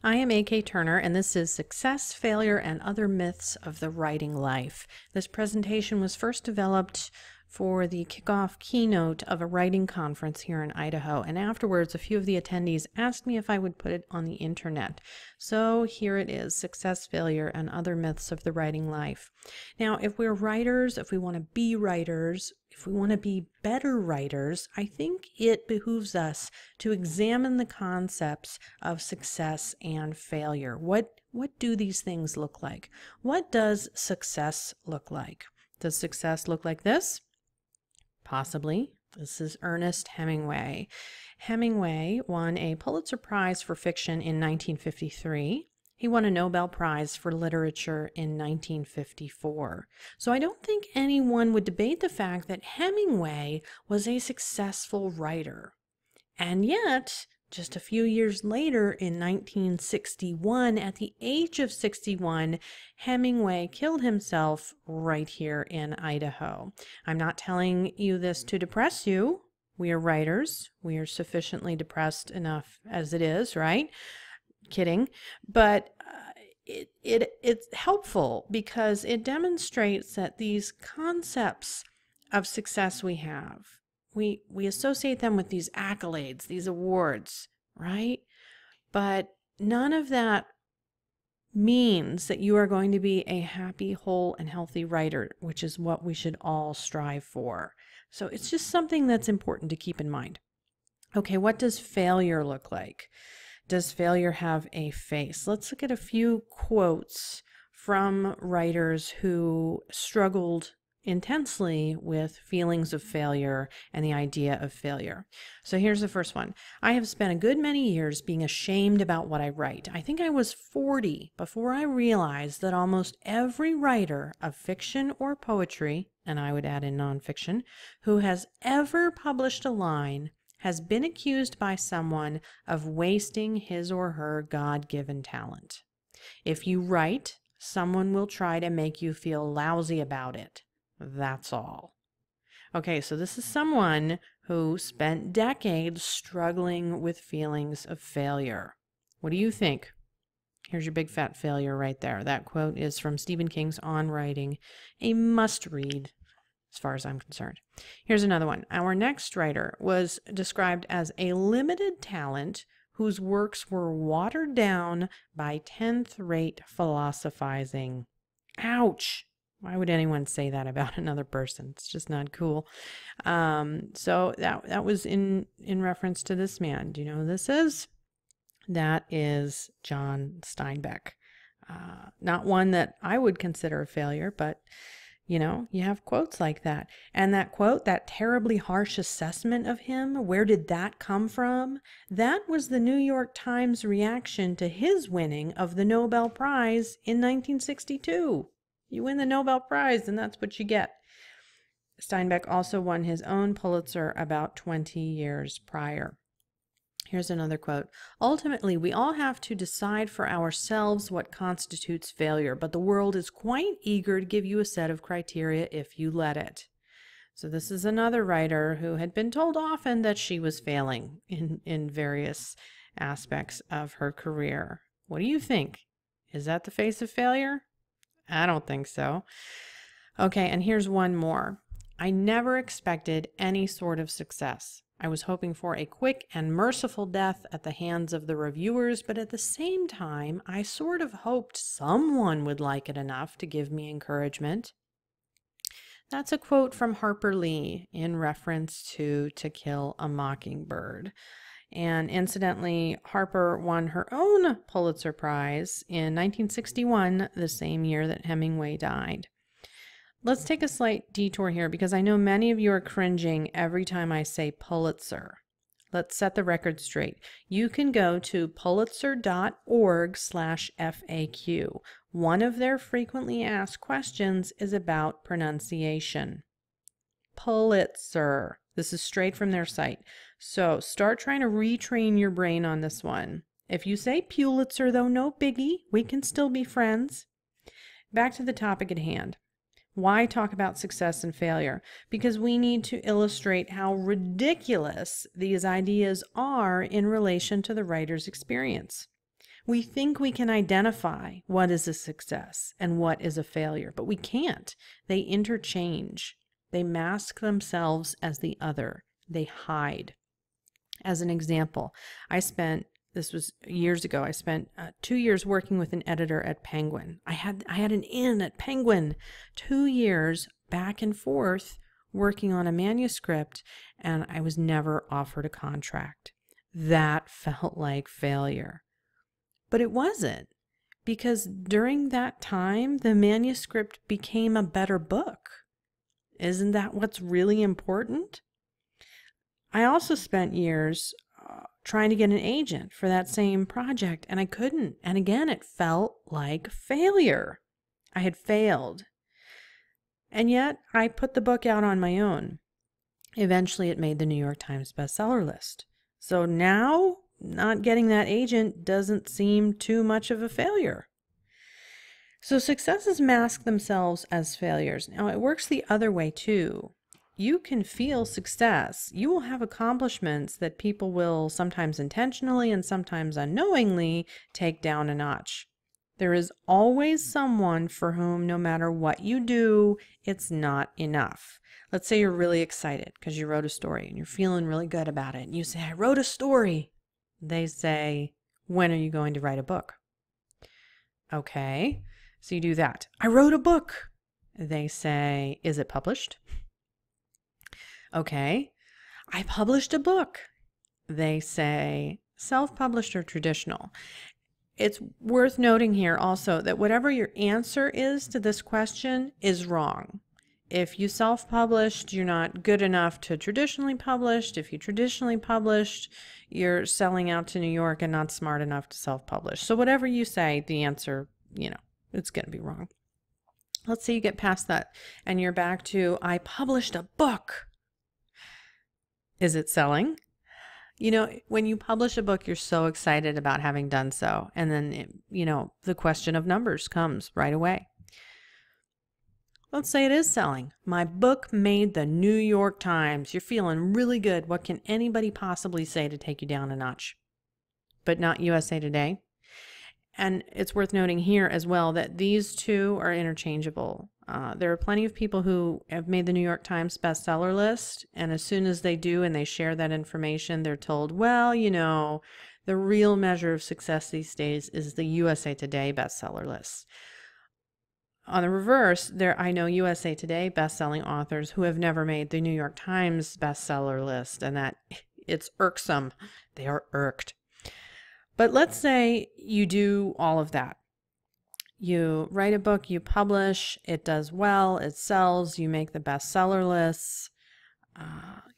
I am AK Turner, and this is Success, Failure, and Other Myths of the Writing Life. This presentation was first developed for the kickoff keynote of a writing conference here in Idaho, and afterwards a few of the attendees asked me if I would put it on the internet. So here it is, Success, Failure, and Other Myths of the Writing Life. Now, if we're writers, if we want to be writers, if we want to be better writers, I think it behooves us to examine the concepts of success and failure. What do these things look like? What does success look like? Does success look like this? Possibly. This is Ernest Hemingway. Hemingway won a Pulitzer Prize for fiction in 1953. He won a Nobel Prize for literature in 1954. So I don't think anyone would debate the fact that Hemingway was a successful writer. And yet, just a few years later, in 1961, at the age of 61, Hemingway killed himself right here in Idaho. I'm not telling you this to depress you. We are writers. We are sufficiently depressed enough as it is, right? Kidding. But it's helpful because it demonstrates that these concepts of success we have, we associate them with these accolades, these awards, right? But none of that means that you are going to be a happy, whole, and healthy writer, which is what we should all strive for. So it's just something that's important to keep in mind. Okay, what does failure look like? Does failure have a face? Let's look at a few quotes from writers who struggled intensely with feelings of failure and the idea of failure. So here's the first one. I have spent a good many years being ashamed about what I write. I think I was 40 before I realized that almost every writer of fiction or poetry, and I would add in nonfiction, who has ever published a line has been accused by someone of wasting his or her God-given talent. If you write, someone will try to make you feel lousy about it. That's all. Okay, so this is someone who spent decades struggling with feelings of failure. What do you think? Here's your big fat failure right there. That quote is from Stephen King's On Writing, a must-read as far as I'm concerned. Here's another one. Our next writer was described as a limited talent whose works were watered down by 10th-rate philosophizing. Ouch! Why would anyone say that about another person? It's just not cool. So that was in reference to this man. Do you know who this is? That is John Steinbeck. Not one that I would consider a failure, but you know, you have quotes like that. And that quote, that terribly harsh assessment of him, where did that come from? That was the New York Times reaction to his winning of the Nobel Prize in 1962. You win the Nobel Prize, and that's what you get. Steinbeck also won his own Pulitzer about 20 years prior. Here's another quote. Ultimately, we all have to decide for ourselves what constitutes failure, but the world is quite eager to give you a set of criteria if you let it. So this is another writer who had been told often that she was failing in various aspects of her career. What do you think? Is that the face of failure? I don't think so. Okay, and here's one more. I never expected any sort of success. I was hoping for a quick and merciful death at the hands of the reviewers, but at the same time, I sort of hoped someone would like it enough to give me encouragement. That's a quote from Harper Lee in reference to To Kill a Mockingbird. And incidentally, Harper won her own Pulitzer Prize in 1961, the same year that Hemingway died. Let's take a slight detour here because I know many of you are cringing every time I say Pulitzer. Let's set the record straight. You can go to pulitzer.org/FAQ. One of their frequently asked questions is about pronunciation. Pulitzer. This is straight from their site. So start trying to retrain your brain on this one. If you say Pulitzer, though, no biggie. We can still be friends. Back to the topic at hand. Why talk about success and failure? Because we need to illustrate how ridiculous these ideas are in relation to the writer's experience. We think we can identify what is a success and what is a failure, but we can't. They interchange. They mask themselves as the other. They hide. As an example, this was years ago, I spent 2 years working with an editor at Penguin. I had an in at Penguin, 2 years back and forth working on a manuscript, and I was never offered a contract. That felt like failure. But it wasn't, because during that time, the manuscript became a better book. Isn't that what's really important? I also spent years trying to get an agent for that same project, and I couldn't. And again, it felt like failure. I had failed. And yet, I put the book out on my own. Eventually, it made the New York Times bestseller list. So now, not getting that agent doesn't seem too much of a failure. So successes mask themselves as failures. Now, it works the other way too. You can feel success. You will have accomplishments that people will sometimes intentionally and sometimes unknowingly take down a notch. There is always someone for whom, no matter what you do, it's not enough. Let's say you're really excited because you wrote a story and you're feeling really good about it. And you say, I wrote a story. They say, when are you going to write a book? Okay, so you do that. I wrote a book. They say, is it published? Okay, I published a book. They say, self-published or traditional? It's worth noting here also that whatever your answer is to this question is wrong. If you self-published, you're not good enough to traditionally published. If you traditionally published, you're selling out to New York and not smart enough to self-publish. So whatever you say, the answer, it's going to be wrong. Let's say you get past that and you're back to, I published a book. Is it selling? When you publish a book, you're so excited about having done so. And then, the question of numbers comes right away. Let's say it is selling. My book made the New York Times. You're feeling really good. What can anybody possibly say to take you down a notch? But not USA Today. And it's worth noting here as well that these two are interchangeable. There are plenty of people who have made the New York Times bestseller list, and as soon as they do and they share that information, they're told, well, the real measure of success these days is the USA Today bestseller list. On the reverse, I know USA Today bestselling authors who have never made the New York Times bestseller list, and that it's irksome. They are irked. But let's say you do all of that. You write a book, you publish, it does well, it sells, you make the bestseller lists,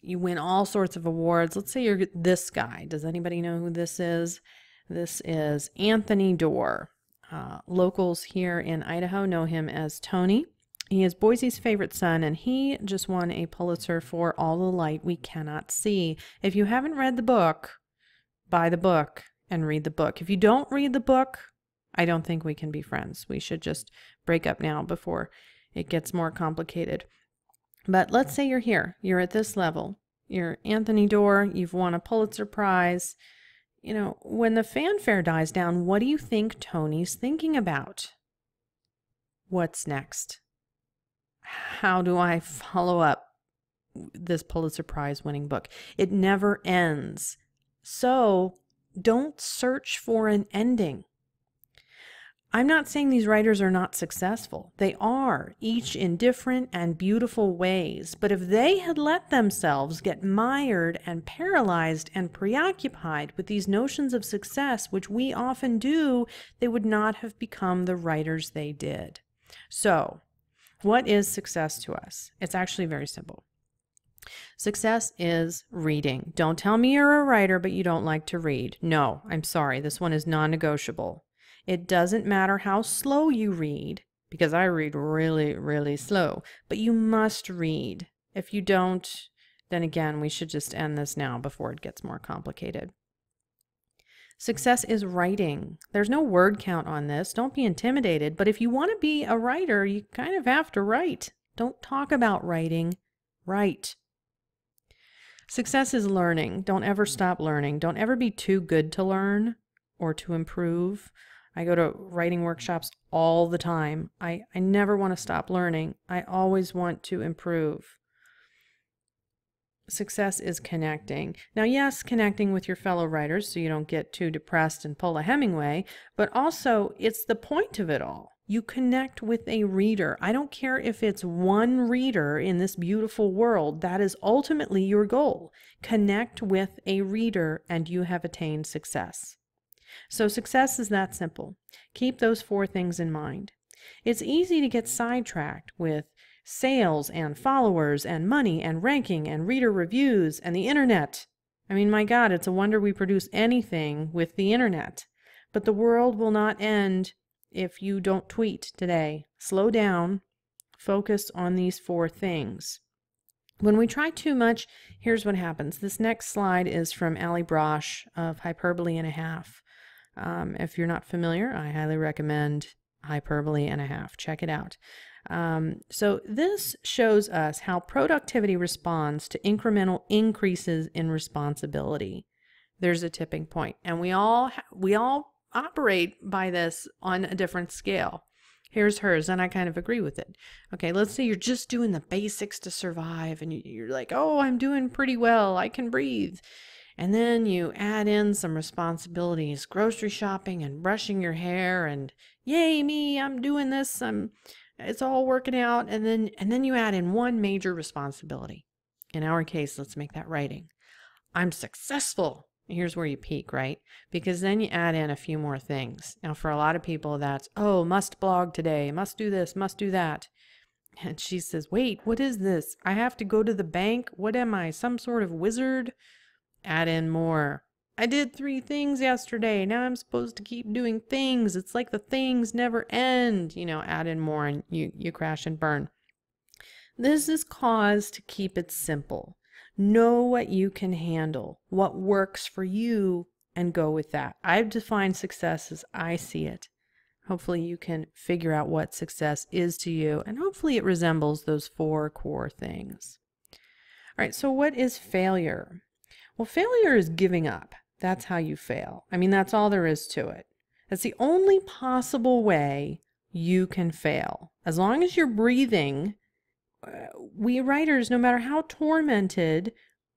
you win all sorts of awards. Let's say you're this guy. Does anybody know who this is? This is Anthony Doerr. Locals here in Idaho know him as Tony. He is Boise's favorite son, and he just won a Pulitzer for All the Light We Cannot See. If you haven't read the book, buy the book and read the book. If you don't read the book, I don't think we can be friends. We should just break up now before it gets more complicated. But let's say you're here. You're at this level. You're Anthony Doerr. You've won a Pulitzer Prize. When the fanfare dies down, what do you think Tony's thinking about? What's next? How do I follow up this Pulitzer Prize winning book? It never ends. So don't search for an ending. I'm not saying these writers are not successful. They are, each in different and beautiful ways. But if they had let themselves get mired and paralyzed and preoccupied with these notions of success, which we often do, they would not have become the writers they did. So, what is success to us? It's actually very simple. Success is reading. Don't tell me you're a writer, but you don't like to read. No, I'm sorry. This one is non-negotiable. It doesn't matter how slow you read, because I read really, really slow, but you must read. If you don't, then again, we should just end this now before it gets more complicated. Success is writing. There's no word count on this. Don't be intimidated, but if you want to be a writer, you kind of have to write. Don't talk about writing. Write. Success is learning. Don't ever stop learning. Don't ever be too good to learn. or to improve. I go to writing workshops all the time. I never want to stop learning. I always want to improve. Success is connecting. Now, yes, connecting with your fellow writers so you don't get too depressed and pull a Hemingway, but also it's the point of it all. You connect with a reader. I don't care if it's one reader in this beautiful world. That is ultimately your goal. Connect with a reader and you have attained success. So success is that simple. Keep those 4 things in mind. It's easy to get sidetracked with sales and followers and money and ranking and reader reviews and the internet. I mean, my God, it's a wonder we produce anything with the internet. But the world will not end if you don't tweet today. Slow down. Focus on these 4 things. When we try too much, here's what happens. This next slide is from Ali Brosh of Hyperbole and a Half. If you're not familiar, I highly recommend Hyperbole and a Half. Check it out. So this shows us how productivity responds to incremental increases in responsibility. There's a tipping point, and we all operate by this on a different scale. Here's hers, and I kind of agree with it. Okay, let's say you're just doing the basics to survive, and you're like, oh, I'm doing pretty well, I can breathe. And then you add in some responsibilities, grocery shopping and brushing your hair, and yay me, I'm doing this, it's all working out. And then you add in one major responsibility. In our case, let's make that writing. I'm successful. Here's where you peak, right? Because then you add in a few more things. Now, for a lot of people, that's, oh, must blog today, must do this, must do that. And she says, wait, what is this? I have to go to the bank? What am I, some sort of wizard? Add in more. I did 3 things yesterday. Now I'm supposed to keep doing things. It's like the things never end. Add in more and you crash and burn. This is cause to keep it simple. Know what you can handle, what works for you, and go with that. I've defined success as I see it. Hopefully you can figure out what success is to you, and hopefully it resembles those 4 core things. All right, so what is failure? Well, failure is giving up. That's how you fail. I mean, that's all there is to it. That's the only possible way you can fail. As long as you're breathing, we writers, no matter how tormented,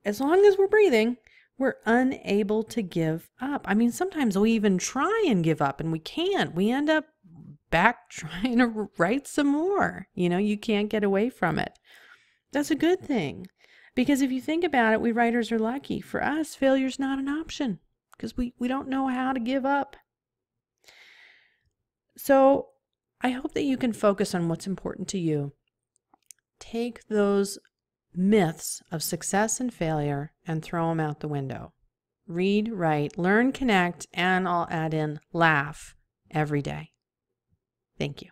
as long as we're breathing, we're unable to give up. I mean, sometimes we even try and give up and we can't. We end up back trying to write some more. You can't get away from it. That's a good thing. Because if you think about it, we writers are lucky. For us, failure's not an option because we don't know how to give up. So I hope that you can focus on what's important to you. Take those myths of success and failure and throw them out the window. Read, write, learn, connect, and I'll add in laugh every day. Thank you.